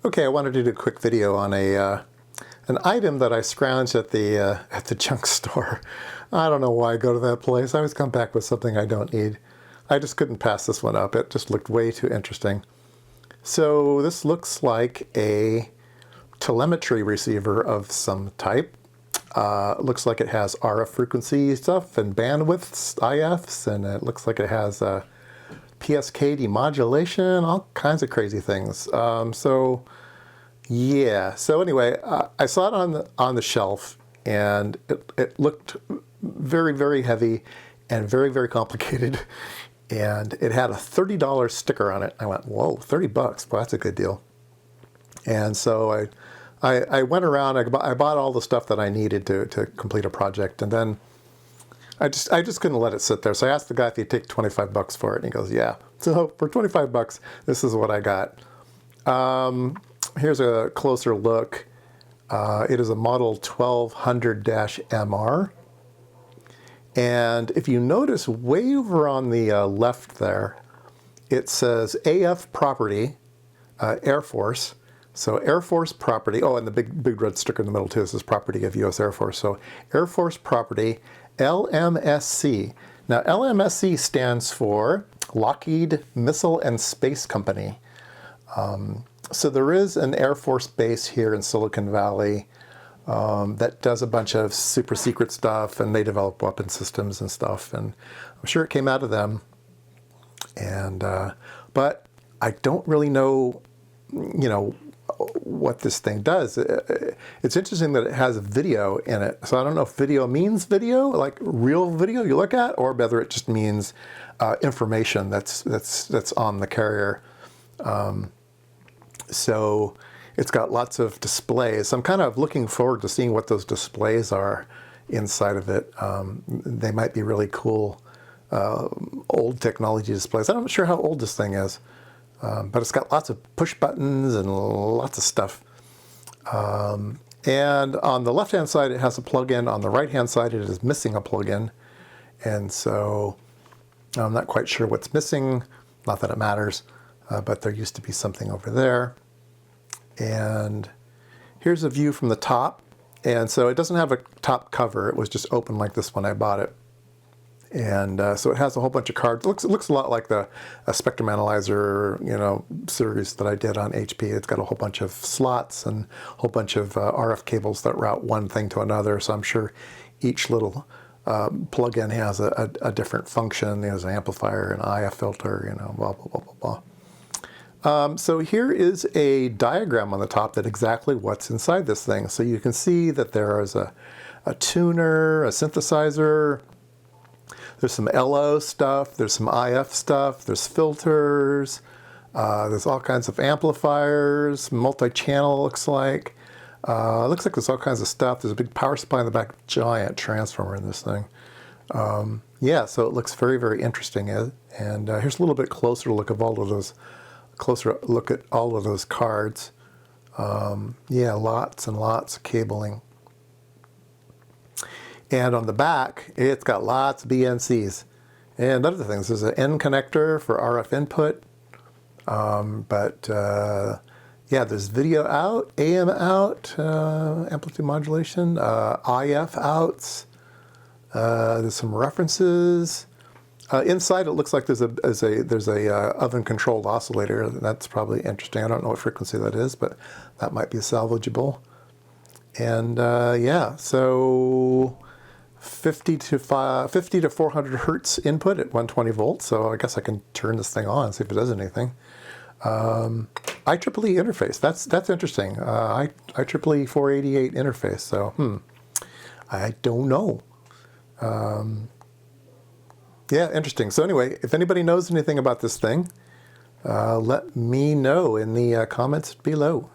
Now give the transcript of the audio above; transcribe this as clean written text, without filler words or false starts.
Okay, I wanted to do a quick video on an item that I scrounged at the junk store. I don't know why I go to that place. I always come back with something I don't need. I just couldn't pass this one up. It just looked way too interesting. So this looks like a telemetry receiver of some type. Looks like it has RF frequency stuff and bandwidths, IFs, and it looks like it has PSK demodulation, all kinds of crazy things. Yeah. So anyway, I saw it on the shelf, and it looked very, very heavy and very, very complicated. And it had a $30 sticker on it. I went, whoa, 30 bucks. Well, that's a good deal. And so I went around, I bought all the stuff that I needed to complete a project, and then I just couldn't let it sit there. So I asked the guy if he'd take 25 bucks for it, and he goes, yeah. So for 25 bucks, this is what I got. Here's a closer look. It is a model 1200-MR. And if you notice way over on the left there, it says AF property, Air Force. So Air Force property, oh, and the big red sticker in the middle too, this is property of U.S. Air Force. So Air Force property, LMSC. Now LMSC stands for Lockheed Missile and Space Company. So there is an Air Force base here in Silicon Valley that does a bunch of super secret stuff, and they develop weapon systems and stuff, and I'm sure it came out of them. And but I don't really know, what this thing does. It's interesting that it has video in it. So I don't know if video means video, like real video you look at, or whether it just means information that's on the carrier. So it's got lots of displays. I'm kind of looking forward to seeing what those displays are inside of it. They might be really cool old technology displays. I'm not sure how old this thing is, but it's got lots of push buttons and lots of stuff. And on the left-hand side, it has a plug-in. On the right-hand side, it is missing a plug-in. And so I'm not quite sure what's missing. Not that it matters, but there used to be something over there. And here's a view from the top. And so it doesn't have a top cover. It was just open like this when I bought it. And so it has a whole bunch of cards. It looks a lot like the Spectrum Analyzer, series that I did on HP. It's got a whole bunch of slots and a whole bunch of RF cables that route one thing to another. So I'm sure each little plug-in has a different function. There's an amplifier, an IF filter, blah, blah, blah, blah, blah. So here is a diagram on the top that exactly what's inside this thing. So you can see that there is a tuner, a synthesizer, there's some LO stuff, there's some IF stuff, there's filters, there's all kinds of amplifiers, multi-channel looks like. Looks like there's all kinds of stuff. There's a big power supply in the back, giant transformer in this thing. Yeah, so it looks very, very interesting. And here's a little bit closer look at all of those cards. Yeah, lots and lots of cabling. And on the back, it's got lots of BNCs and other things. There's an N connector for RF input. Yeah, there's video out, AM out, amplitude modulation, IF outs. There's some references. Inside, it looks like there's a oven-controlled oscillator. That's probably interesting. I don't know what frequency that is, but that might be salvageable. And yeah, so 50 to 400 hertz input at 120 volts. So I guess I can turn this thing on and see if it does anything. IEEE interface. That's interesting. IEEE 488 interface. So I don't know. Yeah, interesting. So anyway, if anybody knows anything about this thing, let me know in the comments below.